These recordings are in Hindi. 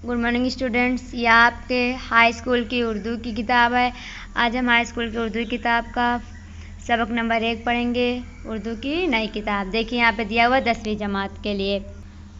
Good morning students. ये आपके हाई स्कूल की उर्दू की किताब है। आज हम हाई स्कूल की उर्दू की किताब का सबक नंबर 1 पढ़ेंगे। उर्दू की नई किताब देखिए, यहाँ पे दिया हुआ 10वीं जमात के लिए।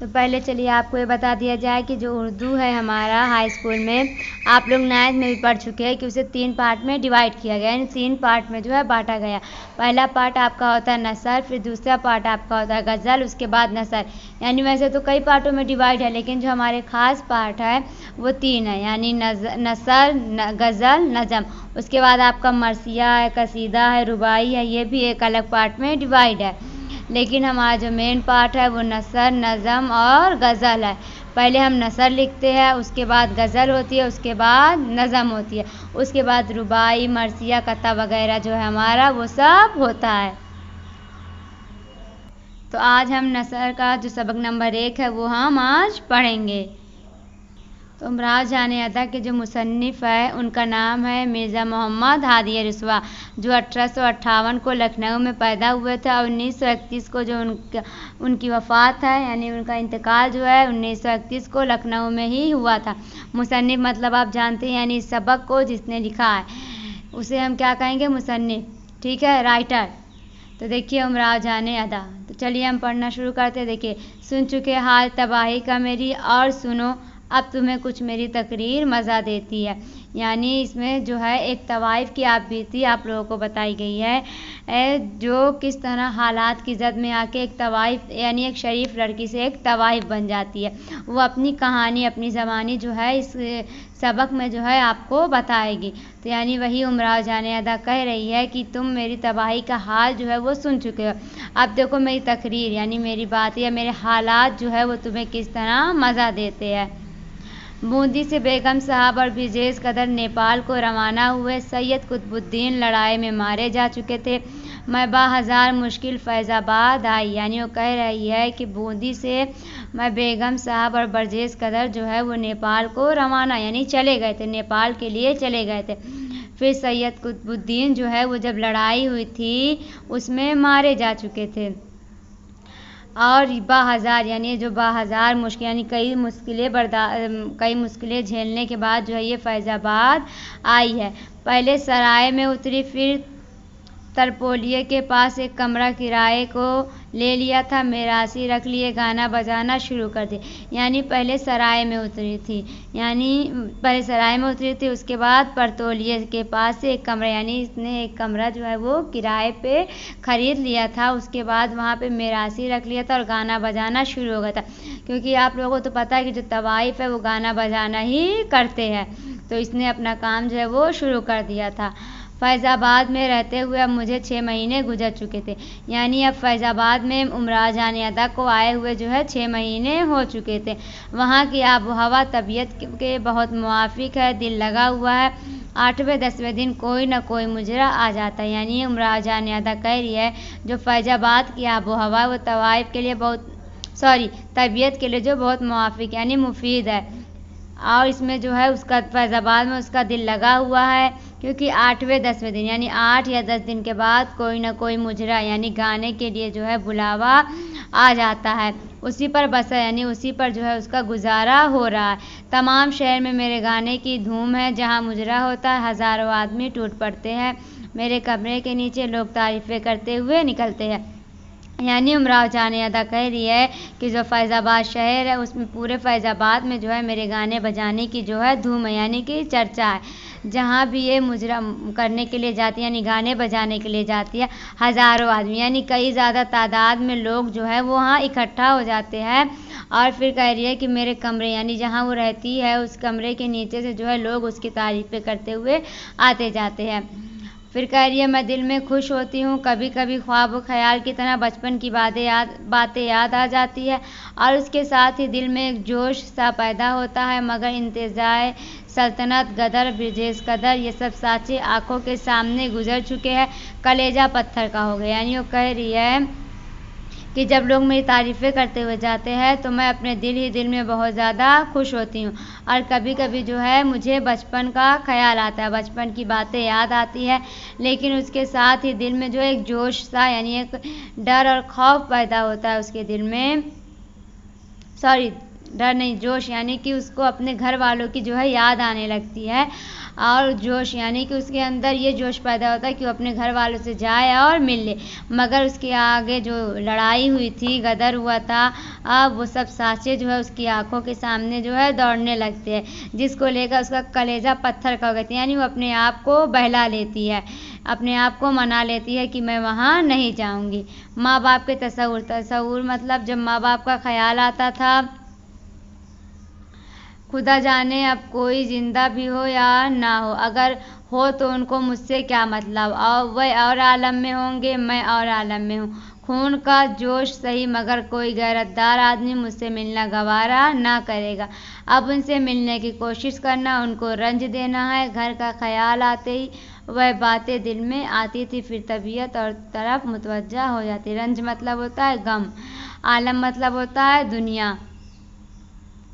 तो पहले चलिए आपको ये बता दिया जाए कि जो उर्दू है हमारा हाई स्कूल में, आप लोग 9th में भी पढ़ चुके हैं कि उसे 3 पार्ट में डिवाइड किया गया, यानी 3 पार्ट में जो है बांटा गया। पहला पार्ट आपका होता है नसर, फिर दूसरा पार्ट आपका होता है गज़ल, उसके बाद नसर। यानी वैसे तो कई पार्टों में डिवाइड है, लेकिन जो हमारे ख़ास पार्ट है वो 3 है, यानी नसर, गज़ल, नज़म। उसके बाद आपका मरसिया है, कसीदा है, रुबाई है, ये भी एक अलग पार्ट में डिवाइड है। लेकिन हमारा जो मेन पार्ट है वो नसर, नज़म और गज़ल है। पहले हम नसर लिखते हैं, उसके बाद गज़ल होती है, उसके बाद नज़म होती है, उसके बाद रुबाई, मरसिया, कत्ता वगैरह जो है हमारा वो सब होता है। तो आज हम नसर का जो सबक नंबर 1 है वो हम आज पढ़ेंगे। तो इमराज जान अदा के जो मुसन्निफ़ है उनका नाम है मिर्ज़ा मोहम्मद हादी रिसवा, जो 1858 को लखनऊ में पैदा हुए थे और 1931 को जो उनकी वफ़ात है, यानी उनका इंतकाल जो है 1931 को लखनऊ में ही हुआ था। मुसन्निफ़ मतलब आप जानते हैं, यानी इस सबक को जिसने लिखा है उसे हम क्या कहेंगे, मुसन्निफ़, ठीक है, राइटर। तो देखिए इमराज जान अदा, तो चलिए हम पढ़ना शुरू करते हैं। देखिए, सुन चुके हाल तबाही का मेरी, और सुनो अब तुम्हें कुछ मेरी तकरीर मज़ा देती है। यानी इसमें जो है एक तवाइफ की आप बीती आप लोगों को बताई गई है, जो किस तरह हालात की जद में आके एक तवाइफ यानी एक शरीफ लड़की से एक तवाइफ बन जाती है। वो अपनी कहानी, अपनी ज़बानी जो है इस सबक में जो है आपको बताएगी। तो यानी वही इमराज जान अदा कह रही है कि तुम मेरी तबाही का हाल जो है वो सुन चुके हो, अब देखो मेरी तकरीर यानी मेरी बात या मेरे हालात जो है वो तुम्हें किस तरह मज़ा देते हैं। बूंदी से बेगम साहब और ब्रिजेश कदर नेपाल को रवाना हुए। सैयद कुतुबुद्दीन लड़ाई में मारे जा चुके थे। मैं बाहज़ार मुश्किल फैज़ाबाद आई, यानी वो कह रही है कि बूंदी से मैं बेगम साहब और ब्रिजेश कदर जो है वो नेपाल को रवाना यानी चले गए थे, नेपाल के लिए चले गए थे। फिर सैयद कुतुबुद्दीन जो है वो जब लड़ाई हुई थी उसमें मारे जा चुके थे। और बाहज़ार यानी जो बाहज़ार मुश्किल यानी कई मुश्किलें झेलने के बाद जो है ये फैज़ाबाद आई है। पहले सराय में उतरी, फिर तरपोलिये के पास एक कमरा किराए को ले लिया था, मेरासी रख लिए, गाना बजाना शुरू कर दिया। यानी पहले सराय में उतरी थी, उसके बाद परतोलिये के पास से एक कमरा, यानी इसने एक कमरा जो है वो किराए पे ख़रीद लिया था। उसके बाद वहाँ पे मेरासी रख लिया था और गाना बजाना शुरू हो गया था, क्योंकि आप लोगों को तो पता है कि जो तवाइफ है वो गाना बजाना ही करते हैं, तो इसने अपना काम जो है वो शुरू कर दिया था। फैज़ाबाद में रहते हुए अब मुझे 6 महीने गुजर चुके थे, यानी अब फैज़ाबाद में इमराज जान अदा को आए हुए जो है 6 महीने हो चुके थे। वहाँ की आबो हवा तबीयत के बहुत मुआफ़िक है, दिल लगा हुआ है। 8वें-10वें दिन कोई न कोई मुजरा आ जाता है। यानी इमराज जान अदा कह रही है जो फैज़ाबाद की आबो हवा वो तवाइफ के लिए तबीयत के लिए जो बहुत मुआफ़िक यानी मुफीद है, और इसमें जो है उसका फैज़ाबाद में उसका दिल लगा हुआ है, क्योंकि 8वें-10वें दिन यानी 8 या 10 दिन के बाद कोई ना कोई मुजरा यानी गाने के लिए जो है बुलावा आ जाता है। उसी पर बसा यानी उसी पर जो है उसका गुजारा हो रहा है। तमाम शहर में मेरे गाने की धूम है, जहाँ मुजरा होता है हज़ारों आदमी टूट पड़ते हैं। मेरे कमरे के नीचे लोग तारीफ़ें करते हुए निकलते हैं। यानी इमराज जान अदा कह रही है कि जो फैज़ाबाद शहर है उसमें पूरे फैज़ाबाद में जो है मेरे गाने बजाने की जो है धूम है, यानी कि चर्चा है। जहाँ भी ये मुजरा करने के लिए जाती है यानी गाने बजाने के लिए जाती है, हज़ारों आदमी यानी कई ज़्यादा तादाद में लोग जो है वो वहाँ इकट्ठा हो जाते हैं। और फिर कह रही है कि मेरे कमरे यानी जहाँ वो रहती है उस कमरे के नीचे से जो है लोग उसकी तारीफ़ें करते हुए आते जाते हैं। फिर कह रही है मैं दिल में खुश होती हूँ, कभी कभी ख्वाब व ख्याल की तरह बचपन की बातें याद आ जाती है, और उसके साथ ही दिल में एक जोश सा पैदा होता है। मगर इंतज़ार सल्तनत, गदर, ब्रिजेश कदर ये सब साँचे आँखों के सामने गुजर चुके हैं, कलेजा पत्थर का हो गया। यानी वो कह रही है कि जब लोग मेरी तारीफ़ें करते हुए जाते हैं तो मैं अपने दिल ही दिल में बहुत ज़्यादा खुश होती हूँ, और कभी कभी जो है मुझे बचपन का ख्याल आता है, बचपन की बातें याद आती है। लेकिन उसके साथ ही दिल में जो एक जोश सा यानी एक डर और खौफ पैदा होता है उसके दिल में, डर नहीं, जोश यानी कि उसको अपने घर वालों की जो है याद आने लगती है। और जोश यानी कि उसके अंदर ये जोश पैदा होता है कि वो अपने घर वालों से जाए और मिल ले। मगर उसके आगे जो लड़ाई हुई थी, गदर हुआ था, अब वो सब साँचें जो है उसकी आंखों के सामने जो है दौड़ने लगते हैं, जिसको लेकर उसका कलेजा पत्थर का हो गया था। यानी वो अपने आप को बहला लेती है, अपने आप को मना लेती है कि मैं वहाँ नहीं जाऊँगी। माँ बाप के तसव्वुर मतलब जब माँ बाप का ख्याल आता था, खुदा जाने अब कोई जिंदा भी हो या ना हो, अगर हो तो उनको मुझसे क्या मतलब, और वह और आलम में होंगे, मैं और आलम में हूँ। खून का जोश सही मगर कोई गैरतदार आदमी मुझसे मिलना गवारा ना करेगा। अब उनसे मिलने की कोशिश करना, उनको रंज देना है। घर का ख्याल आते ही वह बातें दिल में आती थी, फिर तबीयत और तरफ मुतवज्जा हो जाती। रंज मतलब होता है गम, आलम मतलब होता है दुनिया।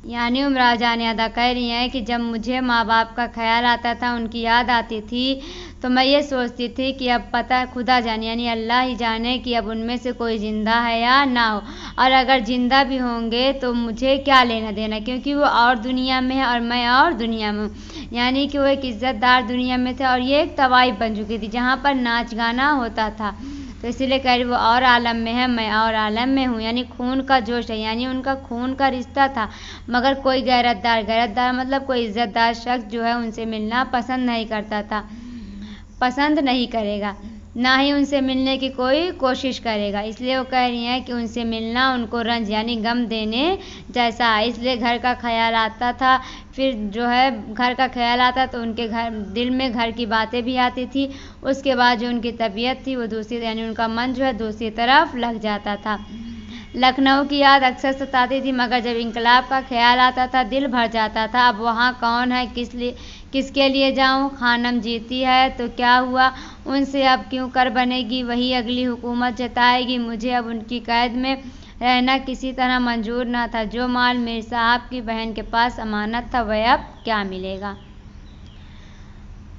यानी उमरा जान अदा कह रही हैं कि जब मुझे माँ बाप का ख्याल आता था, उनकी याद आती थी, तो मैं ये सोचती थी कि अब पता खुदा जाने यानी अल्लाह ही जाने कि अब उनमें से कोई ज़िंदा है या ना हो, और अगर ज़िंदा भी होंगे तो मुझे क्या लेना देना, क्योंकि वो और दुनिया में है और मैं और दुनिया में हूँ। यानी कि वो एक इज़्ज़तदार दुनिया में थे और ये एक तवाइफ बन चुकी थी जहाँ पर नाच गाना होता था। तो इसीलिए कह रही वो और आलम में है, मैं और आलम में हूँ। यानी खून का जोश है, यानी उनका खून का रिश्ता था, मगर कोई गैरतदार मतलब कोई इज़्ज़तदार शख्स जो है उनसे मिलना पसंद नहीं करता था, पसंद नहीं करेगा, ना ही उनसे मिलने की कोई कोशिश करेगा। इसलिए वो कह रही हैं कि उनसे मिलना उनको रंज यानी गम देने जैसा है। इसलिए घर का ख्याल आता था, फिर जो है घर का ख्याल आता तो उनके घर दिल में घर की बातें भी आती थी। उसके बाद जो उनकी तबीयत थी वो दूसरी यानी उनका मन जो है दूसरी तरफ लग जाता था। लखनऊ की याद अक्सर सताती थी, मगर जब इंकलाब का ख्याल आता था दिल भर जाता था। अब वहाँ कौन है, किसके लिए जाऊँ, खानम जीती है तो क्या हुआ, उनसे अब क्यों कर बनेगी, वही अगली हुकूमत जताएगी। मुझे अब उनकी कैद में रहना किसी तरह मंजूर न था। जो माल मीर साहब की बहन के पास अमानत था वह अब क्या मिलेगा।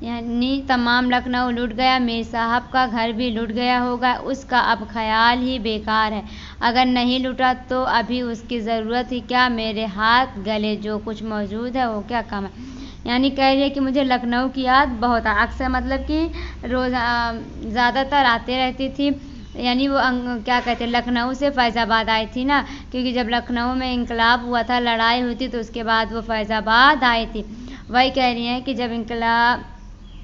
यानी तमाम लखनऊ लूट गया, मीर साहब का घर भी लूट गया होगा, उसका अब ख्याल ही बेकार है। अगर नहीं लूटा तो अभी उसकी ज़रूरत ही क्या, मेरे हाथ गले जो कुछ मौजूद है वो क्या कम है। यानी कह रही है कि मुझे लखनऊ की याद बहुत है, अक्सर मतलब कि रोज़ ज़्यादातर आते रहती थी। यानी वो क्या कहते हैं, लखनऊ से फैज़ाबाद आई थी ना, क्योंकि जब लखनऊ में इंकलाब हुआ था, लड़ाई हुई थी, तो उसके बाद वो फैज़ाबाद आई थी। वही कह रही हैं कि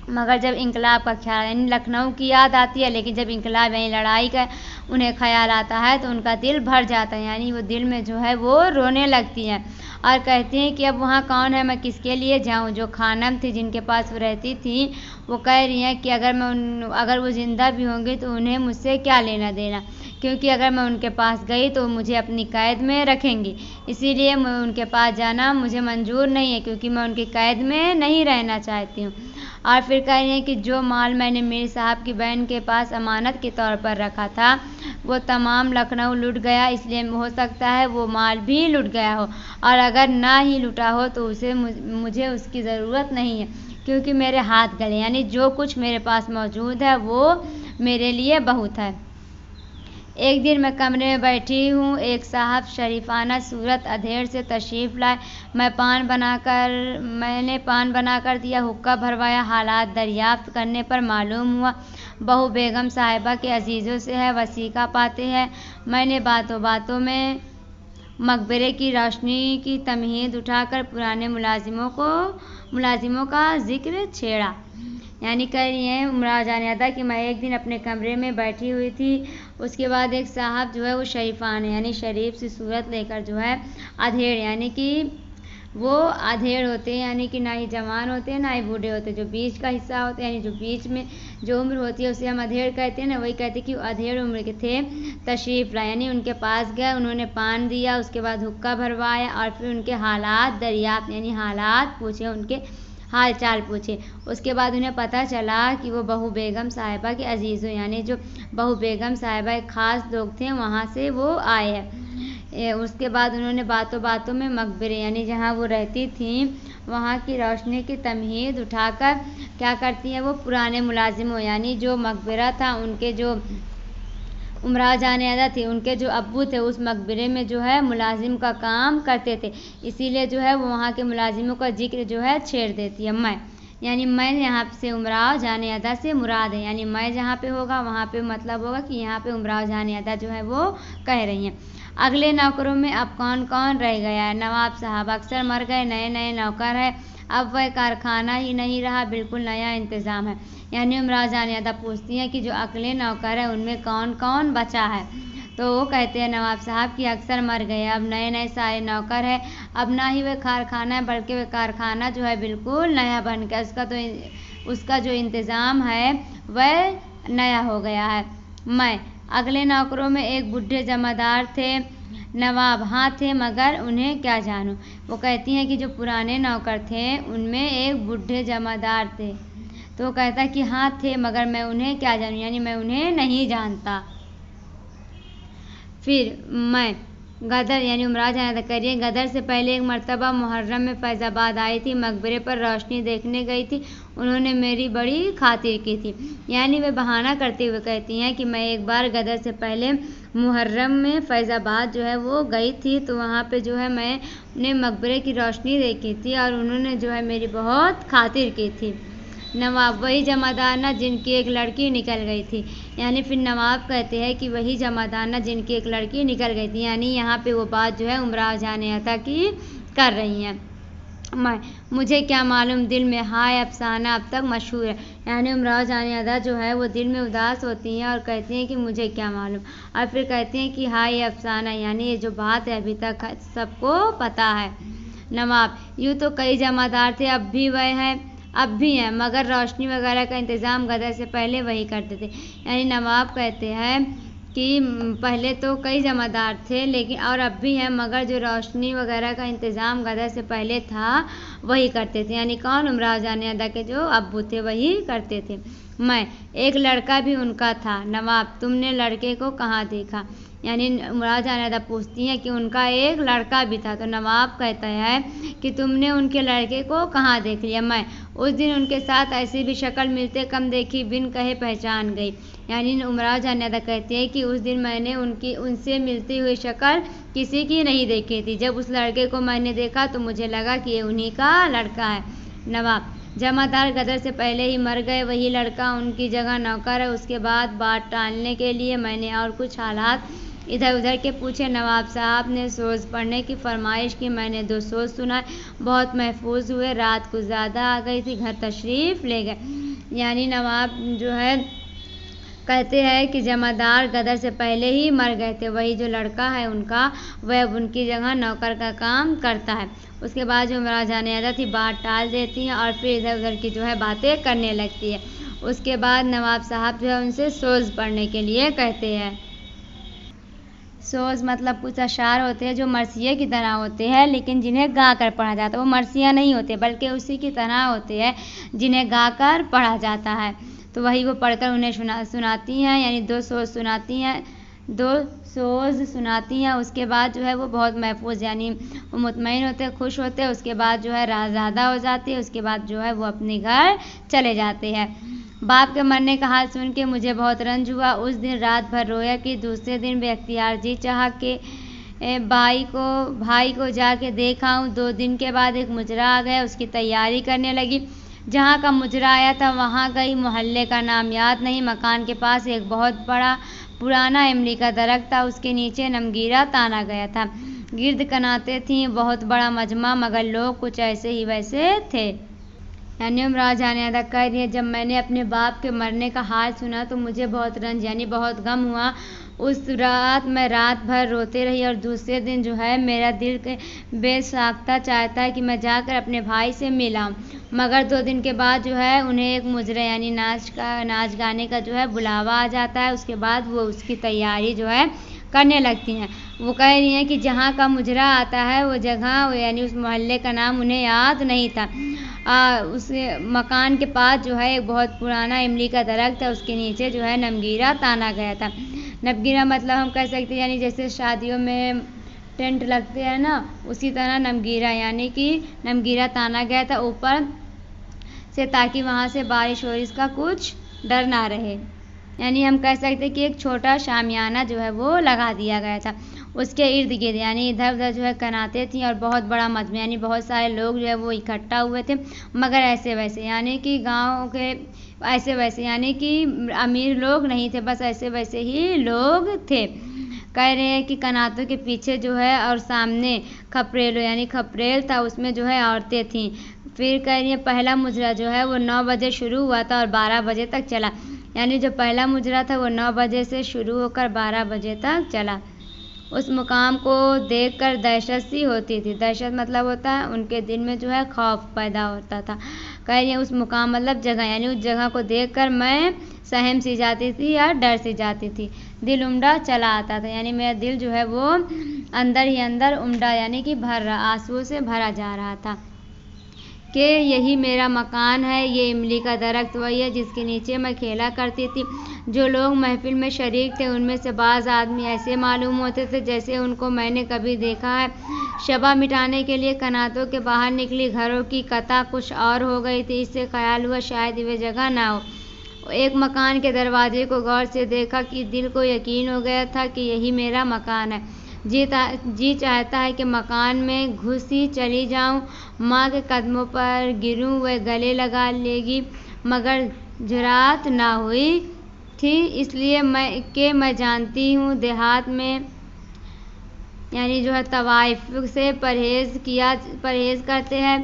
मगर जब इंकलाब का ख्याल यानी लखनऊ की याद आती है, लेकिन जब इंकलाब यानी लड़ाई का उन्हें ख्याल आता है तो उनका दिल भर जाता है, यानी वो दिल में जो है वो रोने लगती हैं और कहती हैं कि अब वहाँ कौन है, मैं किसके लिए जाऊँ। जो खानम थी जिनके पास वो रहती थी, वो कह रही हैं कि अगर वो ज़िंदा भी होंगे तो उन्हें मुझसे क्या लेना देना, क्योंकि अगर मैं उनके पास गई तो मुझे अपनी कैद में रखेंगी। इसीलिए मैं उनके पास जाना मुझे मंजूर नहीं है, क्योंकि मैं उनकी कैद में नहीं रहना चाहती हूँ। और फिर कह रही हैं कि जो माल मैंने मीर साहब की बहन के पास अमानत के तौर पर रखा था वो तमाम लखनऊ लूट गया, इसलिए हो सकता है वो माल भी लूट गया हो, और अगर ना ही लूटा हो तो मुझे उसकी ज़रूरत नहीं है, क्योंकि मेरे हाथ गले यानी जो कुछ मेरे पास मौजूद है वो मेरे लिए बहुत है। एक दिन मैं कमरे में बैठी हूँ, एक साहब शरीफाना सूरत अधेड़ से तशरीफ़ लाए। मैंने पान बनाकर दिया, हुक्का भरवाया। हालात दरियाफ्त करने पर मालूम हुआ बहू बेगम साहिबा के अजीज़ों से है, वसीका पाते हैं। मैंने बातों बातों में मकबरे की रोशनी की तमहीद उठाकर पुराने मुलाजिमों का जिक्र छेड़ा। यानी कह रही हैं उमरा जान अदा कि मैं एक दिन अपने कमरे में बैठी हुई थी, उसके बाद एक साहब जो है वो शरीफान है यानी शरीफ सी सूरत लेकर जो है अधेड़ यानी कि वो अधेड़ होते हैं, यानी कि ना ही जवान होते हैं ना ही बूढ़े होते हैं, जो बीच का हिस्सा होते हैं यानी जो बीच में जो उम्र होती है उसे हम अधेड़ कहते हैं ना, वही कहते हैं कि वो अधेड़ उम्र के थे। तशरीफ़ लाए यानी उनके पास गए, उन्होंने पान दिया, उसके बाद हुक्का भरवाया और फिर उनके हालात दरियाफ्त यानी हालात पूछे, उनके हाल चाल पूछे। उसके बाद उन्हें पता चला कि वो बहू बेगम साहिबा के अजीज़ों यानी जो बहू बेगम साहिबा एक ख़ास लोग थे वहाँ से वो आए हैं। उसके बाद उन्होंने बातों बातों में मकबरे यानी जहाँ वो रहती थी वहाँ की रोशनी की तमहीद उठाकर क्या करती हैं वो पुराने मुलाजिमों यानी जो मकबरा था उनके जो उमराव जान थी, उनके जो अब्बू थे उस मकबरे में जो है मुलाजिम का काम करते थे, इसीलिए जो है वो वहाँ के मुलाजिमों का जिक्र जो है छेड़ देती है। मैं यानी मैं यहाँ से उमराव जान से मुराद है, यानी मैं जहाँ पे होगा वहाँ पे मतलब होगा कि यहाँ पे उमराव जान जो है वो कह रही हैं। अगले नौकरों में अब कौन कौन रह गया है? नवाब साहब अक्सर मर गए, नए नए नौकर है, अब वह कारखाना ही नहीं रहा, बिल्कुल नया इंतज़ाम है। यानी उमराव जान पूछती हैं कि जो अगले नौकर है उनमें कौन कौन बचा है? तो वो कहते हैं नवाब साहब कि अक्सर मर गए, अब नए नए सारे नौकर है, अब ना ही वह कारखाना है बल्कि वह कारखाना जो है बिल्कुल नया बन गया, उसका जो इंतज़ाम है वह नया हो गया है। मैं अगले नौकरों में एक बूढ़े जमादार थे, नवाब हाँ थे मगर उन्हें क्या जानूं। वो कहती हैं कि जो पुराने नौकर थे उनमें एक बूढ़े जमादार थे, तो वो कहता कि हाँ थे मगर मैं उन्हें क्या जानूं, यानी मैं उन्हें नहीं जानता। फिर मैं गदर यानी उमराव जान करिए, गदर से पहले एक मर्तबा मुहर्रम में फैज़ाबाद आई थी, मकबरे पर रोशनी देखने गई थी, उन्होंने मेरी बड़ी खातिर की थी। यानी वे बहाना करते हुए कहती हैं कि मैं एक बार गदर से पहले मुहर्रम में फैज़ाबाद जो है वो गई थी, तो वहाँ पे जो है मैंने मकबरे की रोशनी देखी थी और उन्होंने जो है मेरी बहुत खातिर की थी। नवाब वही जमादार ना जिनकी एक लड़की निकल गई थी, यानी फिर नवाब कहते हैं कि वही जमादार ना जिनकी एक लड़की निकल गई थी, यानी यहाँ पे वो बात जो है उमराव जान की कर रही हैं। मैं मुझे क्या मालूम दिल में हाय अफसाना अब तक मशहूर है, यानी उमराव जान जो है वो दिल में उदास होती हैं और कहती हैं कि मुझे क्या मालूम, और फिर कहती हैं कि हाय अफसाना यानी ये जो बात है अभी तक सबको पता है। नवाब यूँ तो कई जमादार थे, अब भी हैं मगर रोशनी वगैरह का इंतज़ाम गदर से पहले वही करते थे। यानी नवाब कहते हैं कि पहले तो कई जमादार थे लेकिन और अब भी हैं मगर जो रोशनी वगैरह का इंतज़ाम गदर से पहले था वही करते थे, यानी कौन? उमराव जान के जो अब्बू थे वही करते थे। मैं एक लड़का भी उनका था। नवाब तुमने लड़के को कहाँ देखा? यानी उमराव जान पूछती हैं कि उनका एक लड़का भी था, तो नवाब कहता है कि तुमने उनके लड़के को कहाँ देख लिया? मैं उस दिन उनके साथ ऐसी भी शक्ल मिलते कम देखी, बिन कहे पहचान गई। यानी उमराव जान कहती है कि उस दिन मैंने उनसे मिलती हुई शक्ल किसी की नहीं देखी थी, जब उस लड़के को मैंने देखा तो मुझे लगा कि ये उन्हीं का लड़का है। नवाब जमादार गदर से पहले ही मर गए, वही लड़का उनकी जगह नौकर है। उसके बाद बात टालने के लिए मैंने और कुछ हालात इधर उधर के पूछे। नवाब साहब ने सोज पढ़ने की फरमाइश की, मैंने 2 सोज सुनाए, बहुत महफूज हुए। रात कुछ ज़्यादा आ गई थी, घर तशरीफ़ ले गए। यानी नवाब जो है कहते हैं कि जमादार गदर से पहले ही मर गए थे, वही जो लड़का है उनका वह अब उनकी जगह नौकर का काम करता है। उसके बाद जो उमराव जान थी बात टाल देती हैं और फिर इधर उधर की जो है बातें करने लगती है। उसके बाद नवाब साहब जो है उनसे सोज पढ़ने के लिए कहते हैं। सोज मतलब कुछ अशार होते हैं जो मरसिया की तरह होते हैं लेकिन जिन्हें गा कर पढ़ा जाता है। वो मरसिया नहीं होते बल्कि उसी की तरह होते हैं जिन्हें गा कर पढ़ा जाता है, तो वही वो पढ़कर उन्हें सुनाती हैं। यानी 2 सोज सुनाती हैं। उसके बाद जो है वो बहुत महफूज यानी वो मुतमईन होते हैं, खुश होते हैं। उसके बाद जो है रात ज़्यादा हो जाती है, उसके बाद जो है वो अपने घर चले जाते हैं। बाप के मरने का हाल सुन के मुझे बहुत रंज हुआ। उस दिन रात भर रोया कि दूसरे दिन बेख्तियार जी चाहा कि भाई को जाके देख आऊं। 2 दिन के बाद एक मुजरा आ गया, उसकी तैयारी करने लगी। जहाँ का मुजरा आया था वहाँ गई, मोहल्ले का नाम याद नहीं। मकान के पास एक बहुत बड़ा पुराना इमली का दरख्त था, उसके नीचे नमगीरा ताना गया था। गिर्द कनाते थीं, बहुत बड़ा मजमा, मगर लोग कुछ ऐसे ही वैसे थे। यानी उमराव जान कह रही है, जब मैंने अपने बाप के मरने का हाल सुना तो मुझे बहुत रंज यानी बहुत गम हुआ। उस रात मैं रात भर रोते रही और दूसरे दिन जो है मेरा दिल के बेसाख्ता चाहता है कि मैं जाकर अपने भाई से मिलाऊं, मगर 2 दिन के बाद जो है उन्हें एक मुजरा यानी नाच गाने का जो है बुलावा आ जाता है। उसके बाद वो उसकी तैयारी जो है करने लगती हैं। वो कह रही हैं कि जहाँ का मुजरा आता है वो जगह यानी उस मोहल्ले का नाम उन्हें याद नहीं था। उस मकान के पास जो है एक बहुत पुराना इमली का दरख्त है, उसके नीचे जो है नमगीरा ताना गया था। नमगीरा मतलब हम कह सकते हैं यानी जैसे शादियों में टेंट लगते हैं ना, उसी तरह नमगीरा यानी कि नमगीरा ताना गया था ऊपर से, ताकि वहाँ से बारिश वारिश का कुछ डर ना रहे। यानी हम कह सकते हैं कि एक छोटा शामियाना जो है वो लगा दिया गया था। उसके इर्द गिर्द यानी इधर उधर जो है कनातें थी और बहुत बड़ा मजमा यानी बहुत सारे लोग जो है वो इकट्ठा हुए थे, मगर ऐसे वैसे यानी कि गांव के ऐसे वैसे यानी कि अमीर लोग नहीं थे, बस ऐसे वैसे ही लोग थे। कह रहे हैं कि कनातों के पीछे जो है और सामने खपरेल यानी खपरेल था, उसमें जो है औरतें थीं। फिर कह रही है पहला मुजरा जो है वो 9 बजे शुरू हुआ था और 12 बजे तक चला। यानी जो पहला मुजरा था वो 9 बजे से शुरू होकर 12 बजे तक चला। उस मुकाम को देखकर दहशत सी होती थी। दहशत मतलब होता है उनके दिल में जो है खौफ पैदा होता था। कह रही है उस मुकाम मतलब जगह, यानी उस जगह को देखकर मैं सहम सी जाती थी या डर सी जाती थी। दिल उमड़ा चला आता था, यानी मेरा दिल जो है वो अंदर ही अंदर उमड़ा यानी कि आंसुओं से भरा जा रहा था कि यही मेरा मकान है, ये इमली का दरख्त वही है जिसके नीचे मैं खेला करती थी। जो लोग महफिल में शरीक थे उनमें से बाज़ आदमी ऐसे मालूम होते थे जैसे उनको मैंने कभी देखा है। शबा मिटाने के लिए कनातों के बाहर निकली, घरों की कता कुछ और हो गई थी। इससे ख्याल हुआ शायद वे जगह ना हो। एक मकान के दरवाजे को गौर से देखा कि दिल को यकीन हो गया था कि यही मेरा मकान है। जी चाहता है कि मकान में घुसी चली जाऊं, माँ के कदमों पर गिरूं, वह गले लगा लेगी, मगर जुरात ना हुई थी, इसलिए मैं जानती हूँ देहात में यानी जो है तवाइफ से परहेज करते हैं।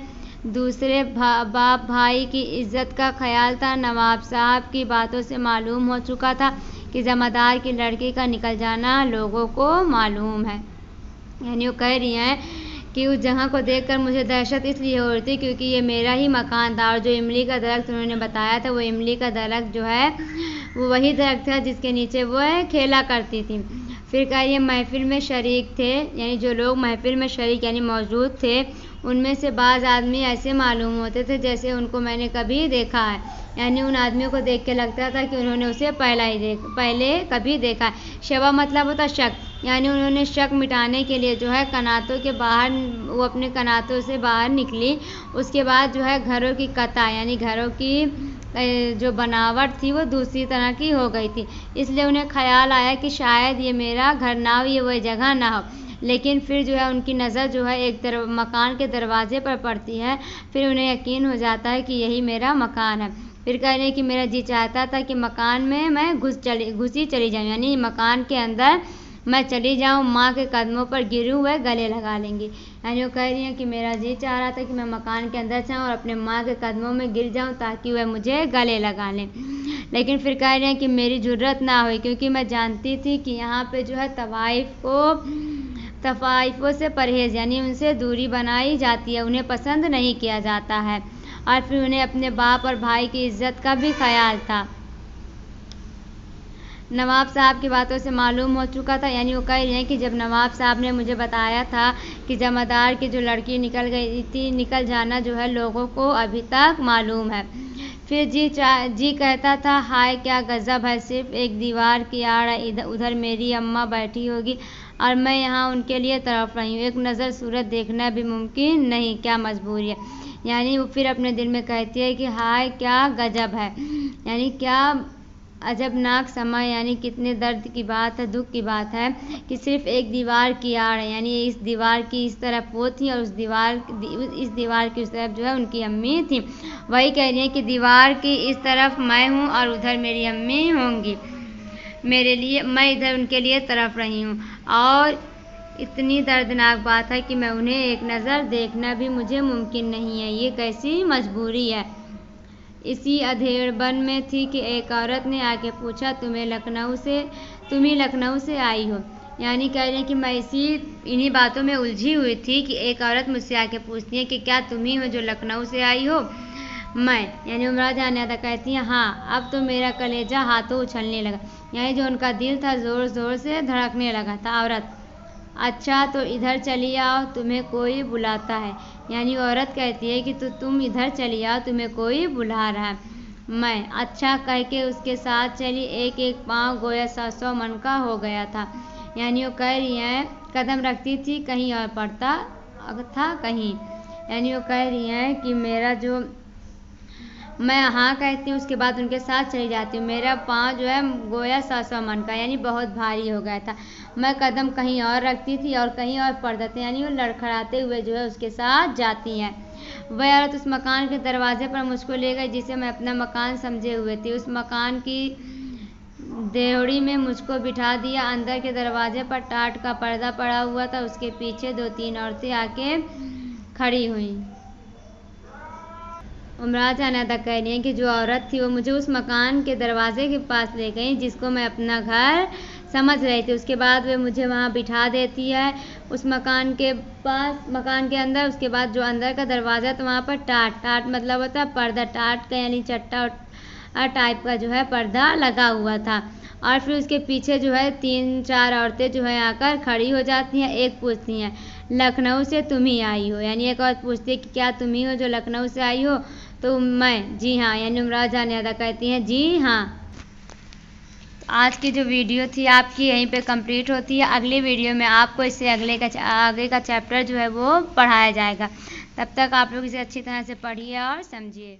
दूसरे बाप भाई की इज्जत का ख्याल था। नवाब साहब की बातों से मालूम हो चुका था कि जमादार की लड़की का निकल जाना लोगों को मालूम है। यानी वो कह रही हैं कि उस जगह को देखकर मुझे दहशत इसलिए हो रही थी क्योंकि ये मेरा ही मकान था और जो इमली का दरख्त उन्होंने बताया था वो इमली का दरख्त जो है वो वही दरख्त था जिसके नीचे वो खेला करती थी। फिर कह रही है महफिल में शरीक थे, यानी जो लोग महफिल में शरीक यानी मौजूद थे उनमें से बाज़ आदमी ऐसे मालूम होते थे जैसे उनको मैंने कभी देखा है। यानी उन आदमियों को देख के लगता था कि उन्होंने उसे पहले कभी देखा है। शबा मतलब होता शक, यानी उन्होंने शक मिटाने के लिए जो है कनातों के बाहर वो अपने कनातों से बाहर निकली। उसके बाद जो है घरों की कता यानी घरों की जो बनावट थी वो दूसरी तरह की हो गई थी, इसलिए उन्हें ख्याल आया कि शायद ये मेरा घर ना हो, ये वह जगह ना हो। लेकिन फिर जो है उनकी नज़र जो है एक मकान के दरवाजे पर पड़ती है, फिर उन्हें यकीन हो जाता है कि यही मेरा मकान है। फिर कह रहे हैं कि मेरा जी चाहता था कि मकान में मैं घुसी चली जाऊँ, यानी मकान के अंदर मैं चली जाऊँ, माँ के कदमों पर गिरूँ, वह गले लगा लेंगी। यानी वो कह रही हैं कि मेरा जी चाह रहा था कि मैं मकान के अंदर जाऊँ और अपने माँ के कदमों में गिर जाऊँ ताकि वह मुझे गले लगा लें। लेकिन फिर कह रहे हैं कि मेरी जुर्रत ना हुई क्योंकि मैं जानती थी कि यहाँ पे जो है तवाइफों से परहेज यानी उनसे दूरी बनाई जाती है, उन्हें पसंद नहीं किया जाता है। और फिर उन्हें अपने बाप और भाई की इज्जत का भी ख्याल था। नवाब साहब की बातों से मालूम हो चुका था, यानी वो कह रही हैं कि जब नवाब साहब ने मुझे बताया था कि जमादार की जो लड़की निकल गई थी, निकल जाना जो है लोगों को अभी तक मालूम है। फिर जी कहता था हाय क्या गज़ब है, सिर्फ एक दीवार की आड़ उधर मेरी अम्मा बैठी होगी और मैं यहाँ उनके लिए तड़प रही हूँ, एक नज़र सूरत देखना भी मुमकिन नहीं, क्या मजबूरी है। यानी वो फिर अपने दिल में कहती है कि हाय क्या गजब है, यानी क्या अजबनाक समय, यानी कितने दर्द की बात है, दुख की बात है कि सिर्फ एक दीवार की आड़ है, यानी इस दीवार की इस तरफ वो थी और इस दीवार की उस तरफ जो है उनकी अम्मी थी। वही कह रही है कि दीवार की इस तरफ मैं हूँ और उधर मेरी अम्मी होंगी, मेरे लिए मैं इधर उनके लिए तड़प रही हूँ और इतनी दर्दनाक बात है कि मैं उन्हें एक नज़र देखना भी मुझे मुमकिन नहीं है, ये कैसी मजबूरी है। इसी अधेड़बन में थी कि एक औरत ने आके पूछा तुम ही लखनऊ से आई हो। यानी कह रही हैं कि मैं इन्हीं बातों में उलझी हुई थी कि एक औरत मुझसे आके पूछती है कि क्या तुम ही हो जो लखनऊ से आई हो। मैं यानी उमरा जान यादा कहती हैं हाँ, अब तो मेरा कलेजा हाथों उछलने लगा, यानी जो उनका दिल था ज़ोर ज़ोर से धड़कने लगा था। औरत अच्छा तो इधर चली आओ, तुम्हें कोई बुलाता है। यानी औरत कहती है कि तुम इधर चली आओ, तुम्हें कोई बुला रहा है। मैं अच्छा कह के उसके साथ चली, एक एक पाँव गोया 100 मन का हो गया था। यानी वो कह रही हैं कदम रखती थी कहीं और पड़ता था कहीं। यानी वो कह रही हैं कि मेरा जो मैं हाँ कहती हूँ, उसके बाद उनके साथ चली जाती हूँ। मेरा पाँव जो है गोया 100 मन का, यानी बहुत भारी हो गया था। मैं कदम कहीं और रखती थी और कहीं और पड़ता था, यानी वो लड़खड़ाते हुए जो है उसके साथ जाती हैं। वह औरत उस मकान के दरवाजे पर मुझको ले गई जिसे मैं अपना मकान समझे हुए थी। उस मकान की देवड़ी में मुझको बिठा दिया। अंदर के दरवाजे पर टाट का पर्दा पड़ा हुआ था। उसके पीछे 2-3 औरतें आके खड़ी हुई। उमराज अनादा कह रही हैं कि जो औरत थी वो मुझे उस मकान के दरवाजे के पास ले गई जिसको मैं अपना घर समझ रही थी। उसके बाद वे मुझे वहाँ बिठा देती है उस मकान के पास, मकान के अंदर। उसके बाद जो अंदर का दरवाज़ा तो वहाँ पर टाट मतलब होता है पर्दा, टाट का यानी चट्टा टाइप का जो है पर्दा लगा हुआ था। और फिर उसके पीछे जो है 3-4 औरतें जो है आकर खड़ी हो जाती हैं। एक पूछती हैं, लखनऊ से तुम ही आई हो? यानी एक और पूछती है कि क्या तुम ही हो जो लखनऊ से आई हो? तो मैं, जी हाँ, यानी उमराज जान अदा कहती हैं जी हाँ। आज की जो वीडियो थी आपकी यहीं पे कंप्लीट होती है। अगली वीडियो में आपको इससे आगे का चैप्टर जो है वो पढ़ाया जाएगा। तब तक आप लोग इसे अच्छी तरह से पढ़िए और समझिए।